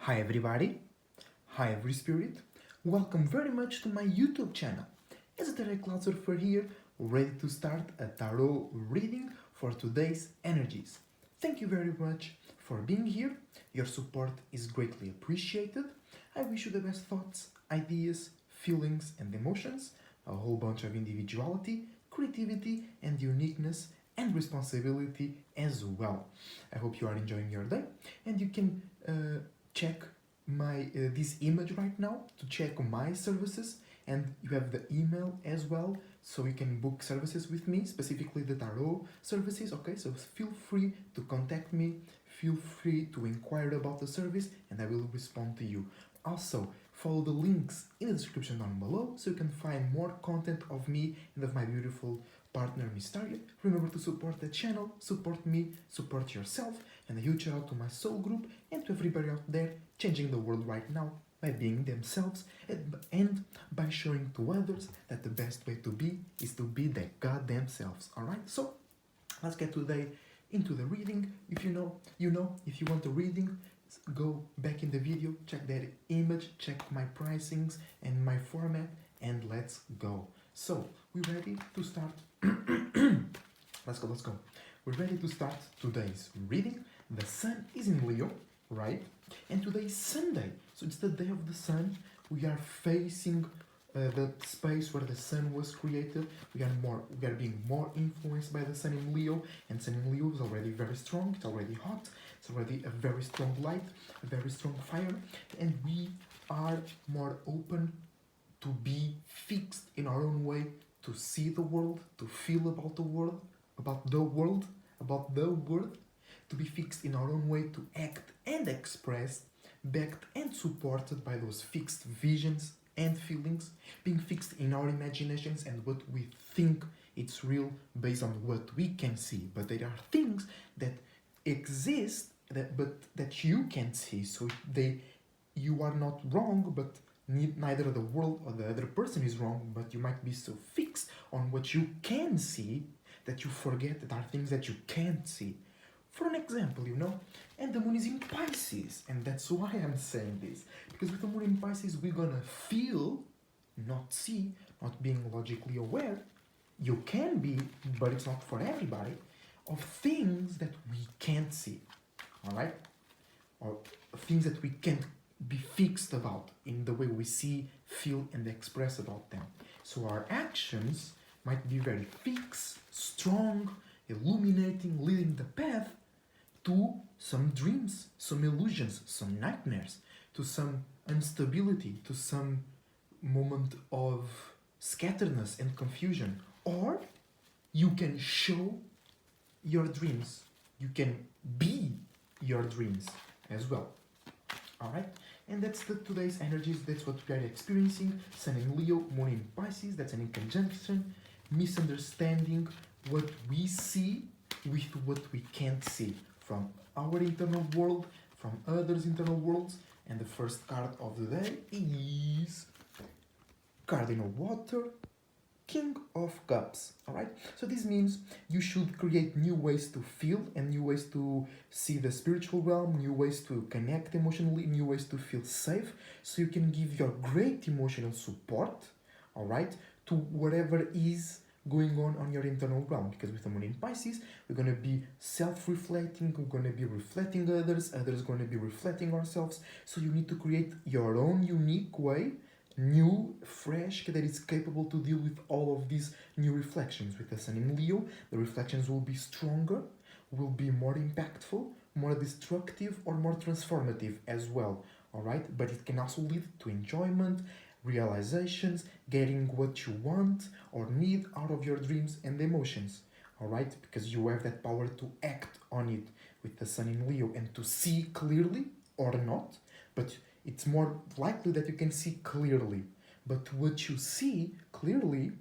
Hi everybody, hi every spirit, welcome very much to my YouTube channel. EsotericCloudSurfer here, ready to start a tarot reading for today's energies. Thank you very much for being here, your support is greatly appreciated. I wish you the best thoughts, ideas, feelings and emotions, a whole bunch of individuality, creativity and uniqueness and responsibility as well. I hope you are enjoying your day and you can check my this image right now to check my services, and you have the email as well, so you can book services with me, specifically the tarot services. Okay, so feel free to contact me, feel free to inquire about the service and I will respond to you. Also, follow the links in the description down below so you can find more content of me and of my beautiful partner Miss Target. Remember to support the channel, support me, support yourself, and a huge shout out to my SoulGroup and to everybody out there changing the world right now by being themselves and by showing to others that the best way to be is to be their goddamn selves. Alright, so let's get today into the reading. If you know, if you want the reading, go back in the video, check that image, check my pricings and my format, and let's go. So, we're ready to start. Let's go. We're ready to start today's reading. The sun is in Leo, right? And today is Sunday, so it's the day of the sun. We are facing the space where the sun was created. We are being more influenced by the sun in Leo, and sun in Leo is already very strong. It's already hot. It's already a very strong light, a very strong fire, and we are more open to be fixed in our own way, to see the world, to feel about the world, to be fixed in our own way, to act and express, backed and supported by those fixed visions and feelings, being fixed in our imaginations and what we think it's real based on what we can see. But there are things that exist that you can't see, so you are not wrong, but neither the world or the other person is wrong, but you might be so fixed on what you can see that you forget that there are things that you can't see. For an example, and the moon is in Pisces, and that's why I'm saying this, because with the moon in Pisces we're gonna feel, not see, not being logically aware. You can be, but it's not for everybody, of things that we can't see, alright? Or things that we can't be fixed about in the way we see, feel and express about them. So our actions might be very fixed, strong, illuminating, leading the path to some dreams, some illusions, some nightmares, to some instability, to some moment of scatteredness and confusion. Or you can show your dreams, you can be your dreams as well. Alright, and that's today's energies. That's what we are experiencing. Sun in Leo, Moon in Pisces. That's an inconjunction, misunderstanding what we see with what we can't see from our internal world, from others' internal worlds. And the first card of the day is Cardinal Water, King of Cups. Alright, so this means you should create new ways to feel and new ways to see the spiritual realm, new ways to connect emotionally, new ways to feel safe, so you can give your great emotional support, alright, to whatever is going on your internal realm. Because with the moon in Pisces, we're going to be self-reflecting, we're going to be reflecting others going to be reflecting ourselves. So you need to create your own unique way, new, fresh, that is capable to deal with all of these new reflections. With the sun in Leo, the reflections will be stronger, will be more impactful, more destructive or more transformative as well, alright? But it can also lead to enjoyment, realizations, getting what you want or need out of your dreams and emotions, alright? Because you have that power to act on it with the sun in Leo and to see clearly or not, but it's more likely that you can see clearly, but what you see clearly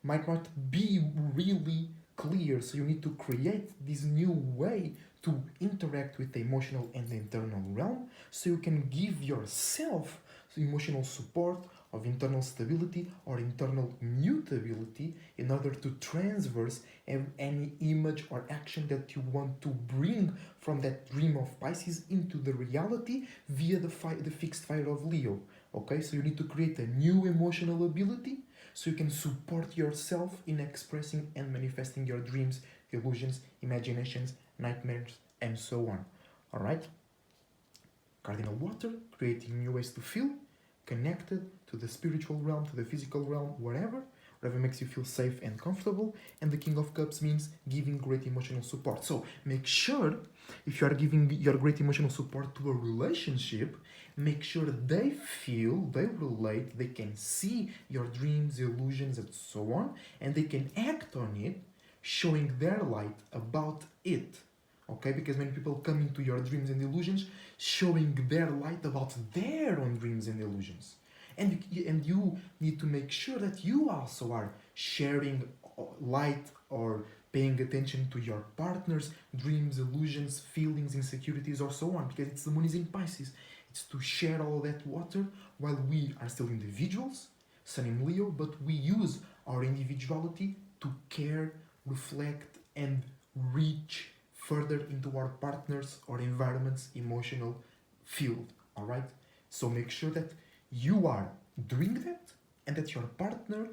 might not be really clear, so you need to create this new way to interact with the emotional and the internal realm, so you can give yourself emotional support of internal stability or internal mutability in order to transverse any image or action that you want to bring from that dream of Pisces into the reality via the fixed fire of Leo. Okay, so you need to create a new emotional ability so you can support yourself in expressing and manifesting your dreams, illusions, imaginations, nightmares, and so on. All right? Cardinal water, creating new ways to feel connected to the spiritual realm, to the physical realm, whatever makes you feel safe and comfortable. And the King of Cups means giving great emotional support. So make sure, if you are giving your great emotional support to a relationship, make sure they feel, they relate, they can see your dreams, illusions, and so on, and they can act on it, showing their light about it. Okay, because many people come into your dreams and illusions showing their light about their own dreams and illusions. And you need to make sure that you also are sharing light or paying attention to your partner's dreams, illusions, feelings, insecurities, or so on, because it's the moon is in Pisces. It's to share all that water while we are still individuals, Sun in Leo, but we use our individuality to care, reflect, and reach further into our partner's or environment's emotional field. All right? So make sure that you are doing that and that your partner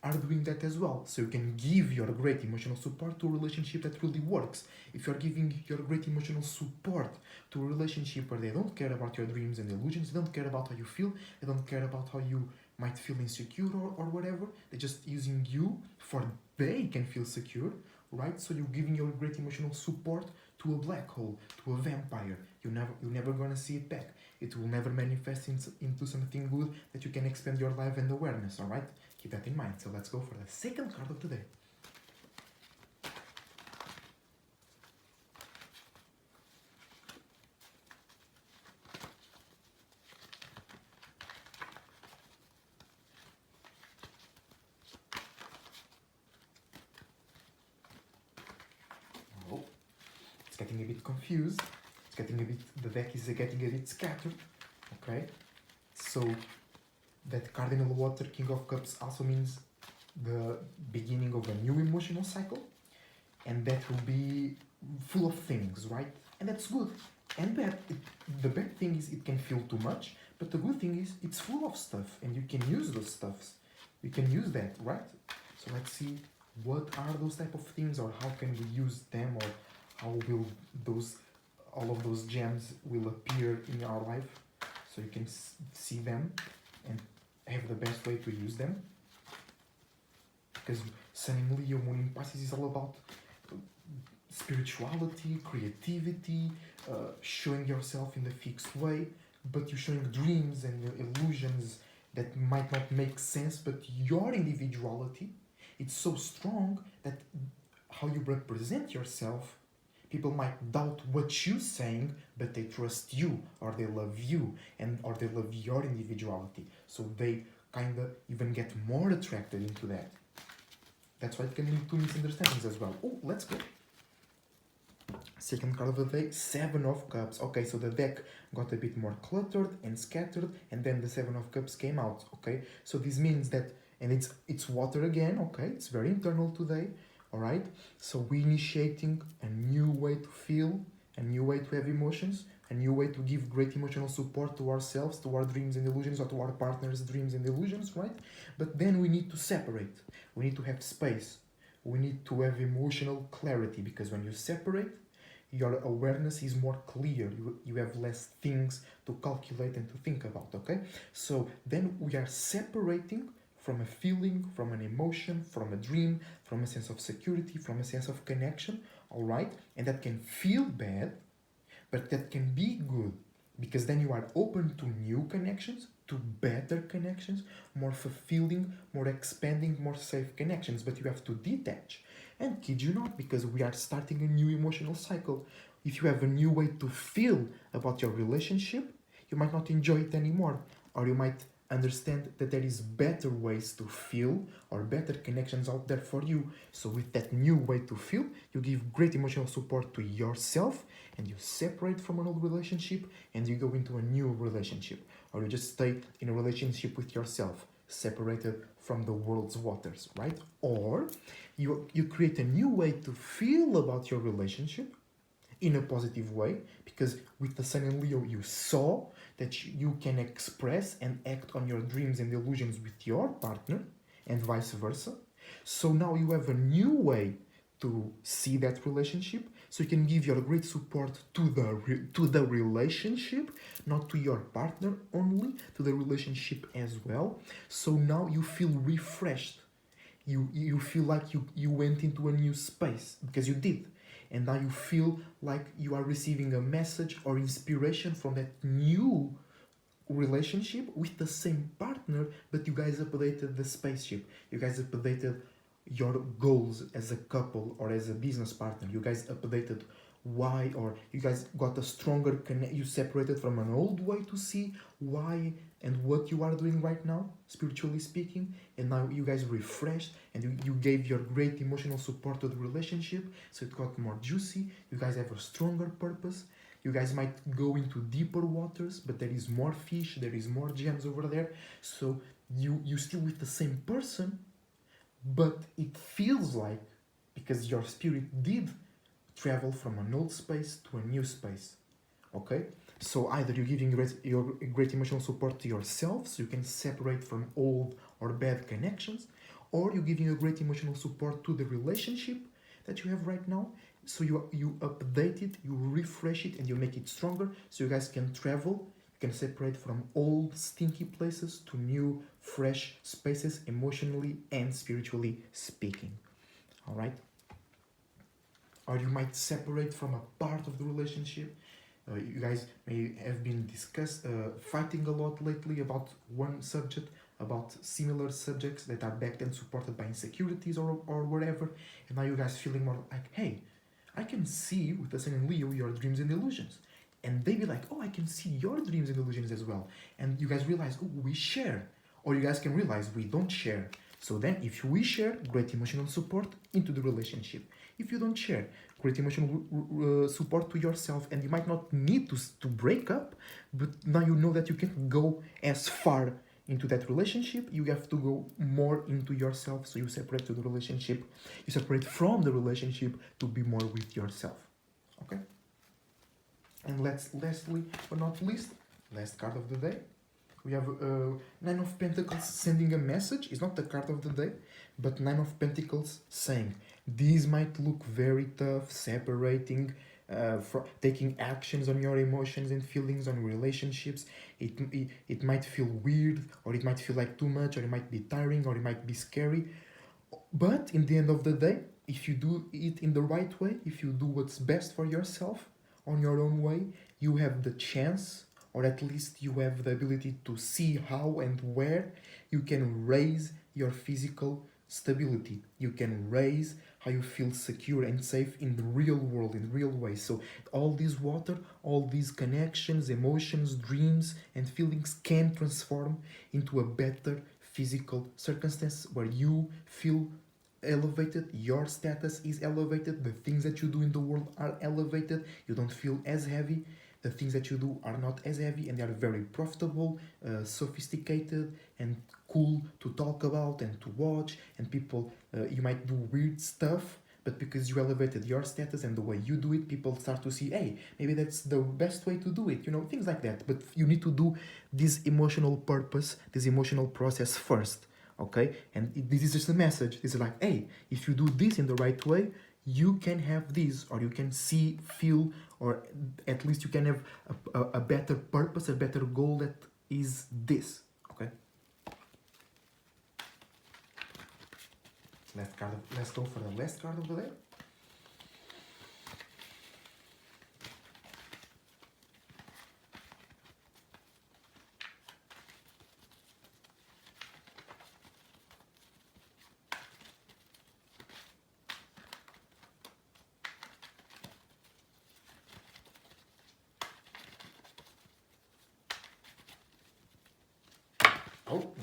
are doing that as well. So you can give your great emotional support to a relationship that really works. If you're giving your great emotional support to a relationship where they don't care about your dreams and illusions, they don't care about how you feel, they don't care about how you might feel insecure or whatever, they're just using you for they can feel secure, right? So you're giving your great emotional support to a black hole, to a vampire. You're never gonna see it back. It will never manifest into something good that you can expand your life and awareness, all right? Keep that in mind. So let's go for the second card of the day. Oh, it's getting a bit confused. The deck is getting a bit scattered, okay? So that Cardinal Water, King of Cups, also means the beginning of a new emotional cycle, and that will be full of things, right? And that's good and bad. The bad thing is it can feel too much, but the good thing is it's full of stuff, and you can use those stuffs. You can use that, right? So let's see what are those type of things, or how can we use them, or how will all of those gems will appear in our life, so you can see them and have the best way to use them. Because Sun in Leo, Moon in Pisces is all about spirituality, creativity, showing yourself in the fixed way, but you're showing dreams and illusions that might not make sense, but your individuality, it's so strong that how you represent yourself, people might doubt what you're saying, but they trust you, or they love you, or they love your individuality. So they kind of even get more attracted into that. That's why it can lead to misunderstandings as well. Oh, let's go. Second card of the day, Seven of Cups. Okay, so the deck got a bit more cluttered and scattered, and then the Seven of Cups came out. Okay, so this means that, and it's water again. Okay, it's very internal today. All right, so we're initiating a new way to feel, a new way to have emotions, a new way to give great emotional support to ourselves, to our dreams and illusions, or to our partner's dreams and illusions, right? But then we need to separate. We need to have space. We need to have emotional clarity, because when you separate, your awareness is more clear. You have less things to calculate and to think about, okay? So then we are separating from a feeling, from an emotion, from a dream, from a sense of security, from a sense of connection, all right? And that can feel bad, but that can be good, because then you are open to new connections, to better connections, more fulfilling, more expanding, more safe connections. But you have to detach. And kid you not, because we are starting a new emotional cycle. If you have a new way to feel about your relationship, you might not enjoy it anymore, or you might understand that there is better ways to feel or better connections out there for you. So with that new way to feel, you give great emotional support to yourself, and you separate from an old relationship and you go into a new relationship, or you just stay in a relationship with yourself, separated from the world's waters, right? Or you create a new way to feel about your relationship in a positive way, because with the Sun in Leo you saw that you can express and act on your dreams and illusions with your partner, and vice versa. So now you have a new way to see that relationship, so you can give your great support to the relationship, not to your partner only, to the relationship as well. So now you feel refreshed. You feel like you went into a new space, because you did, and now you feel like you are receiving a message or inspiration from that new relationship with the same partner, but you guys updated the spaceship. You guys updated your goals as a couple or as a business partner. You guys updated why, or you guys got a stronger connect. You separated from an old way to see why and what you are doing right now, spiritually speaking, and now you guys refreshed, and you gave your great emotional support to the relationship, so it got more juicy. You guys have a stronger purpose. You guys might go into deeper waters, but there is more fish, there is more gems over there. So you still with the same person, but it feels like, because your spirit did travel from an old space to a new space. Okay? So either you're giving your great emotional support to yourself, so you can separate from old or bad connections, or you're giving a great emotional support to the relationship that you have right now. So you update it, you refresh it, and you make it stronger, so you guys can travel. You can separate from old stinky places to new fresh spaces, emotionally and spiritually speaking. All right? Or you might separate from a part of the relationship. You guys may have been fighting a lot lately about one subject, about similar subjects that are backed and supported by insecurities or whatever, and now you guys feeling more like, hey, I can see with the Sun in Leo your dreams and illusions. And they be like, oh, I can see your dreams and illusions as well. And you guys realize, oh, we share. Or you guys can realize we don't share. So then if we share, great emotional support into the relationship. If you don't share, great emotional support to yourself, and you might not need to break up, but now you know that you can't go as far into that relationship. You have to go more into yourself, so you separate to the relationship. You separate from the relationship to be more with yourself. Okay? And lastly but not least, last card of the day, we have Nine of Pentacles sending a message. It's not the card of the day, but Nine of Pentacles saying, these might look very tough, separating, taking actions on your emotions and feelings, on relationships. It might feel weird, or it might feel like too much, or it might be tiring, or it might be scary. But in the end of the day, if you do it in the right way, if you do what's best for yourself on your own way, you have the chance, or at least you have the ability to see how and where you can raise your physical stability. You can raise how you feel secure and safe in the real world, in real ways. So all this water, all these connections, emotions, dreams, and feelings can transform into a better physical circumstance where you feel elevated, your status is elevated, the things that you do in the world are elevated, you don't feel as heavy, the things that you do are not as heavy, and they are very profitable, sophisticated, and cool to talk about and to watch. And people, you might do weird stuff, but because you elevated your status and the way you do it, people start to see, hey, maybe that's the best way to do it, things like that. But you need to do this emotional purpose, this emotional process first, okay? And this is just a message. This is like, hey, if you do this in the right way, you can have this, or you can see, feel, or at least you can have a better purpose, a better goal that is this, okay? Let's go for the last card of the day.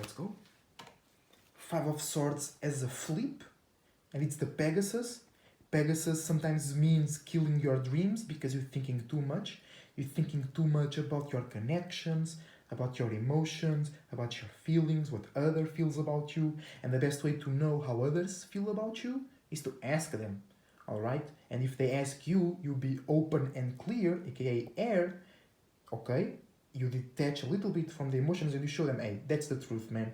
let's go. Five of Swords as a flip, and it's the Pegasus. Pegasus sometimes means killing your dreams because you're thinking too much. You're thinking too much about your connections, about your emotions, about your feelings, what other feels about you. And the best way to know how others feel about you is to ask them. Alright? And if they ask you, you be open and clear, aka air, okay? You detach a little bit from the emotions and you show them, hey, that's the truth, man.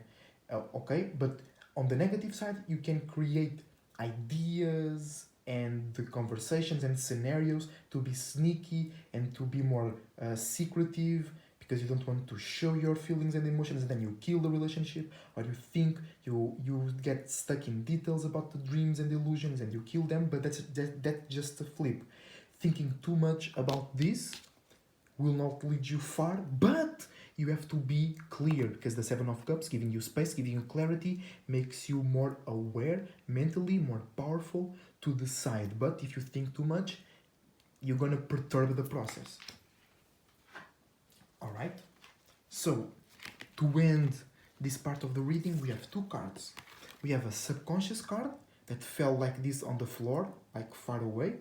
Okay? But on the negative side, you can create ideas and the conversations and scenarios to be sneaky and to be more secretive because you don't want to show your feelings and emotions, and then you kill the relationship, or you think you get stuck in details about the dreams and illusions and you kill them. But that's just a flip. Thinking too much about this will not lead you far, but you have to be clear, because the Seven of Cups, giving you space, giving you clarity, makes you more aware, mentally more powerful to decide. But if you think too much, you're gonna perturb the process. Alright? So, to end this part of the reading, we have two cards. We have a subconscious card that fell like this on the floor, like far away.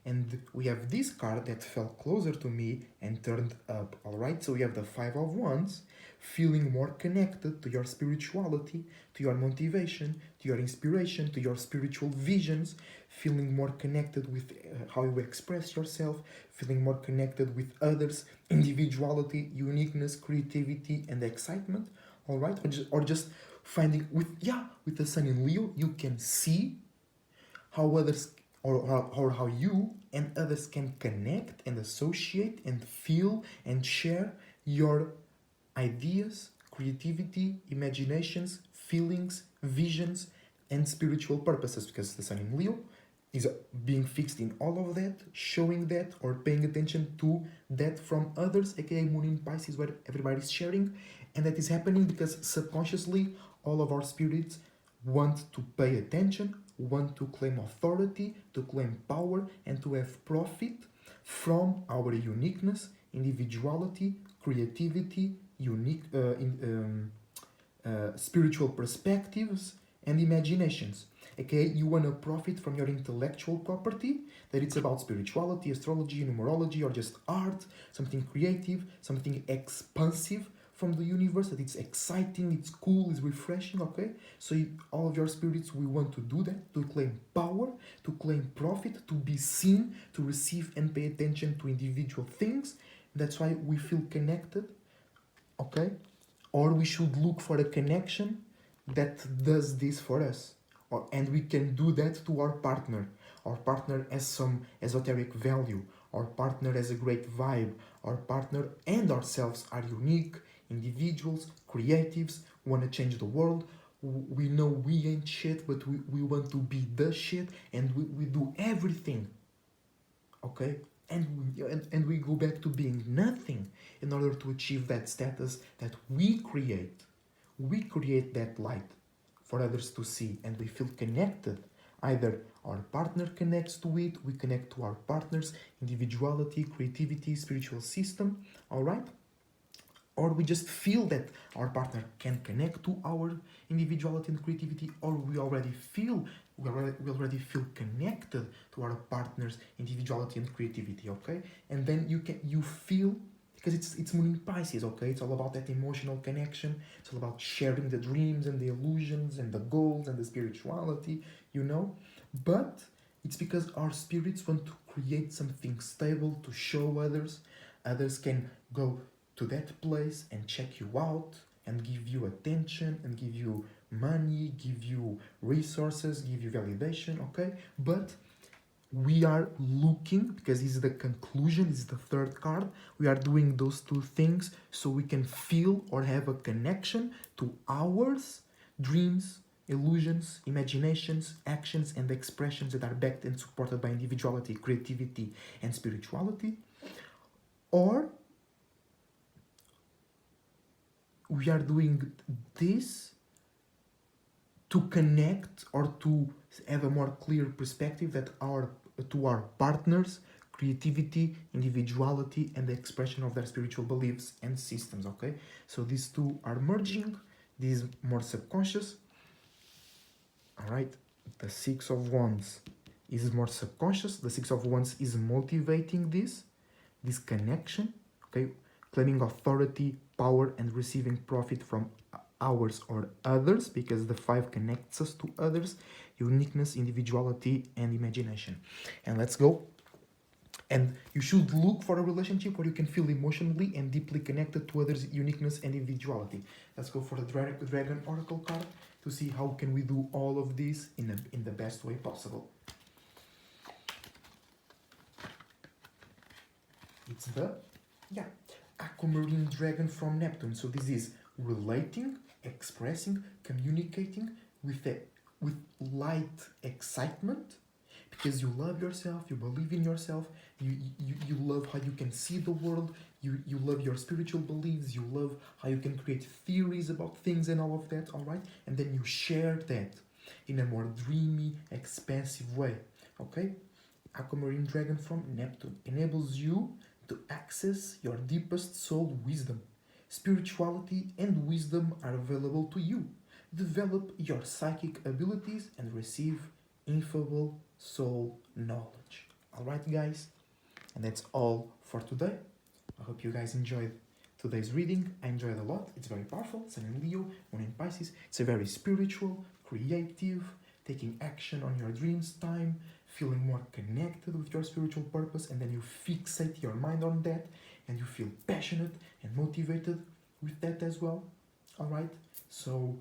And we have this card that fell closer to me and turned up, alright? So we have the Five of Wands, feeling more connected to your spirituality, to your motivation, to your inspiration, to your spiritual visions, feeling more connected with how you express yourself, feeling more connected with others, individuality, uniqueness, creativity, and excitement, alright? Or just finding, with the Sun in Leo, you can see how others or how you and others can connect and associate and feel and share your ideas, creativity, imaginations, feelings, visions, and spiritual purposes, because the Sun in Leo is being fixed in all of that, showing that, or paying attention to that from others, aka Moon in Pisces, where everybody's sharing. And that is happening because subconsciously all of our spirits want to pay attention, want to claim authority, to claim power, and to have profit from our uniqueness, individuality, creativity, spiritual perspectives, and imaginations. Okay, you want to profit from your intellectual property, that it's about spirituality, astrology, numerology, or just art, something creative, something expansive from the universe, that it's exciting, it's cool, it's refreshing, okay? So all of your spirits, we want to do that, to claim power, to claim profit, to be seen, to receive and pay attention to individual things. That's why we feel connected, okay? Or we should look for a connection that does this for us. And we can do that to our partner. Our partner has some esoteric value. Our partner has a great vibe. Our partner and ourselves are unique individuals, creatives, want to change the world. We know we ain't shit, but we want to be the shit, and we do everything, okay? And we go back to being nothing in order to achieve that status that we create. We create that light for others to see, and we feel connected. Either our partner connects to it, we connect to our partner's individuality, creativity, spiritual system, all right? Or we just feel that our partner can connect to our individuality and creativity, or we already feel connected to our partner's individuality and creativity, okay? And then you feel, because it's Moon in Pisces, okay? It's all about that emotional connection. It's all about sharing the dreams and the illusions and the goals and the spirituality, you know? But it's because our spirits want to create something stable to show others. Others can go to that place and check you out and give you attention and give you money, give you resources, give you validation, okay? But we are looking, because this is the conclusion, this is the third card, we are doing those two things so we can feel or have a connection to ours, dreams, illusions, imaginations, actions, and expressions that are backed and supported by individuality, creativity, and spirituality. Or we are doing this to connect or to have a more clear perspective that to our partners, creativity, individuality, and the expression of their spiritual beliefs and systems, okay? So these two are merging, This is more subconscious. All right, the Six of Wands is more subconscious. The Six of Wands is motivating this connection, okay, claiming authority, power, and receiving profit from ours or others, because the five connects us to others, uniqueness, individuality, and imagination. And let's go. And you should look for a relationship where you can feel emotionally and deeply connected to others' uniqueness and individuality. Let's go for the Dragon Oracle card to see how can we do all of this in the best way possible. It's the Aquamarine Dragon from Neptune. So this is relating, expressing, communicating with light excitement, because you love yourself, you believe in yourself, you love how you can see the world, you love your spiritual beliefs, you love how you can create theories about things and all of that, all right? And then you share that in a more dreamy, expansive way, okay? Aquamarine Dragon from Neptune enables you to access your deepest soul wisdom. Spirituality and wisdom are available to you. Develop your psychic abilities and receive ineffable soul knowledge. Alright, guys? And that's all for today. I hope you guys enjoyed today's reading. I enjoyed a lot. It's very powerful. Sun in Leo, Moon in Pisces. It's a very spiritual, creative, taking action on your dreams time, feeling more connected with your spiritual purpose, and then you fixate your mind on that, and you feel passionate and motivated with that as well. Alright? So,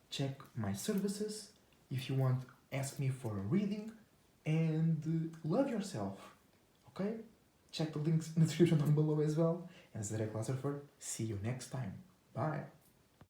check my services. If you want, ask me for a reading, and love yourself, okay? Check the links in the description down below as well. And EsotericCloudSurfer, see you next time. Bye.